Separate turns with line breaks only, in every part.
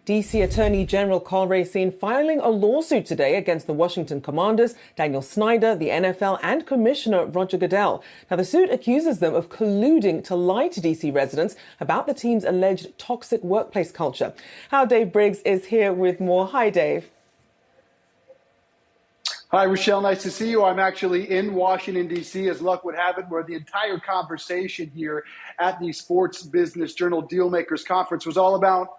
D.C. Attorney General Karl Racine filing a lawsuit today against the Washington Commanders, Daniel Snyder, the NFL, and Commissioner Roger Goodell. Now, the suit accuses them of colluding to lie to D.C. residents about the team's alleged toxic workplace culture. Our Dave Briggs is here with more. Hi, Dave.
Hi, Rachelle. Nice to see you. I'm actually in Washington, D.C., as luck would have it, where the entire conversation here at the Sports Business Journal Dealmakers Conference was all about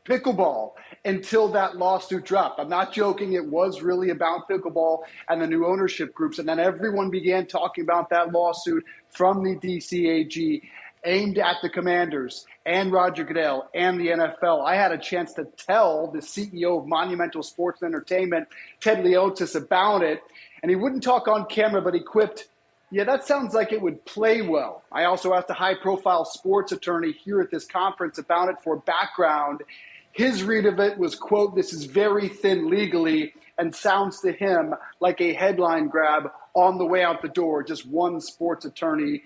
pickleball until that lawsuit dropped. I'm not joking. It was really about pickleball and the new ownership groups. And then everyone began talking about that lawsuit from the D.C. AG aimed at the Commanders and Roger Goodell and the NFL. I had a chance to tell the CEO of Monumental Sports and Entertainment, Ted Leonis, about it, and he wouldn't talk on camera, but he quipped, "Yeah, that sounds like it would play well." I also asked a high-profile sports attorney here at this conference about it for background. His read of it was, quote, "This is very thin legally and sounds to him like a headline grab on the way out the door." Just one sports attorney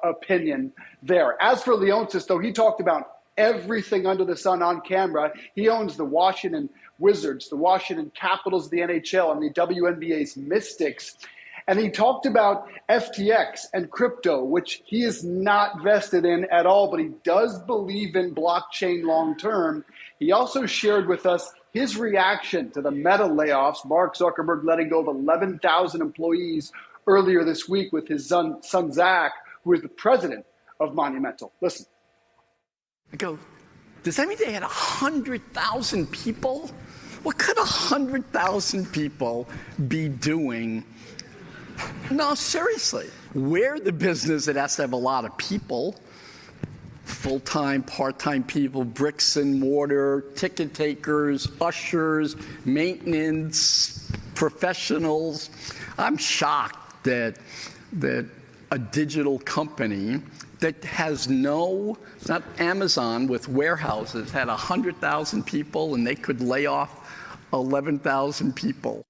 opinion there. As for Leonis, though, he talked about everything under the sun on camera. He owns the Washington Wizards, the Washington Capitals of the NHL, and the WNBA's Mystics. And he talked about FTX and crypto, which he is not vested in at all, but he does believe in blockchain long term. He also shared with us his reaction to the Meta layoffs, Mark Zuckerberg letting go of 11,000 employees earlier this week with his son Zach, who is the president of Monumental. Listen.
I go, does that mean they had 100,000 people? What could 100,000 people be doing? No, seriously. We're the business that has to have a lot of people, full-time, part-time people, bricks and mortar, ticket takers, ushers, maintenance, professionals. I'm shocked that a digital company that has it's not Amazon with warehouses, had 100,000 people and they could lay off 11,000 people.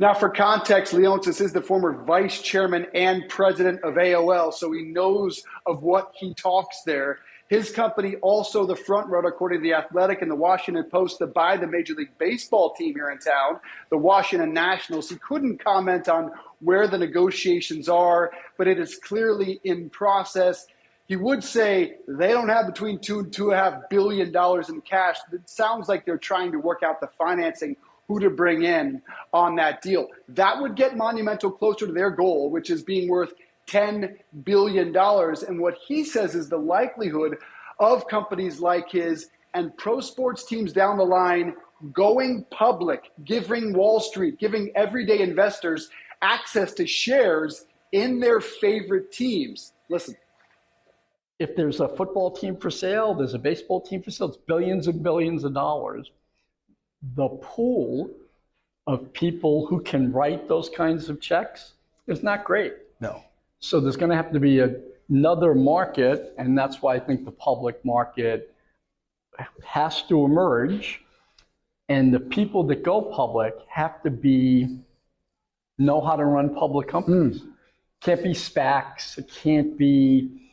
Now, for context, Leonis is the former vice chairman and president of AOL, so he knows of what he talks there. His company also the front runner, according to The Athletic and the Washington Post, to buy the Major League Baseball team here in town, the Washington Nationals. He couldn't comment on where the negotiations are, but it is clearly in process. He would say they don't have between $2 and $2.5 billion in cash. It sounds like they're trying to work out the financing, who to bring in on that deal. That would get Monumental closer to their goal, which is being worth $10 billion. And what he says is the likelihood of companies like his and pro sports teams down the line going public, giving Wall Street, giving everyday investors access to shares in their favorite teams. Listen.
If there's a football team for sale, there's a baseball team for sale, it's billions and billions of dollars. The pool of people who can write those kinds of checks is not great.
No.
So there's going to have to be another market, and that's why I think the public market has to emerge. And the people that go public have to know how to run public companies. Can't be SPACs. It can't be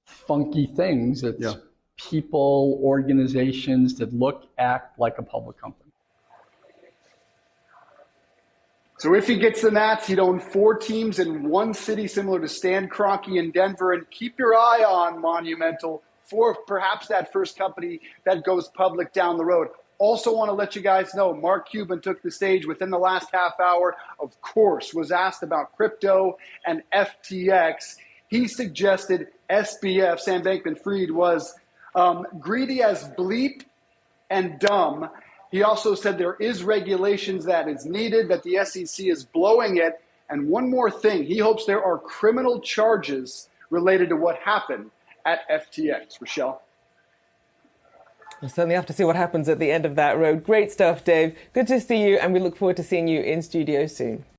funky things. It's people, organizations that act like a public company.
So if he gets the Nats, he'd own 4 teams in one city, similar to Stan Kroenke in Denver. And keep your eye on Monumental for perhaps that first company that goes public down the road. Also want to let you guys know, Mark Cuban took the stage within the last half hour, of course, was asked about crypto and FTX. He suggested SBF, Sam Bankman-Fried, was greedy as bleep and dumb. He also said there is regulations that is needed, that the SEC is blowing it. And one more thing, he hopes there are criminal charges related to what happened at FTX. Rachelle?
We'll certainly have to see what happens at the end of that road. Great stuff, Dave. Good to see you, and we look forward to seeing you in studio soon.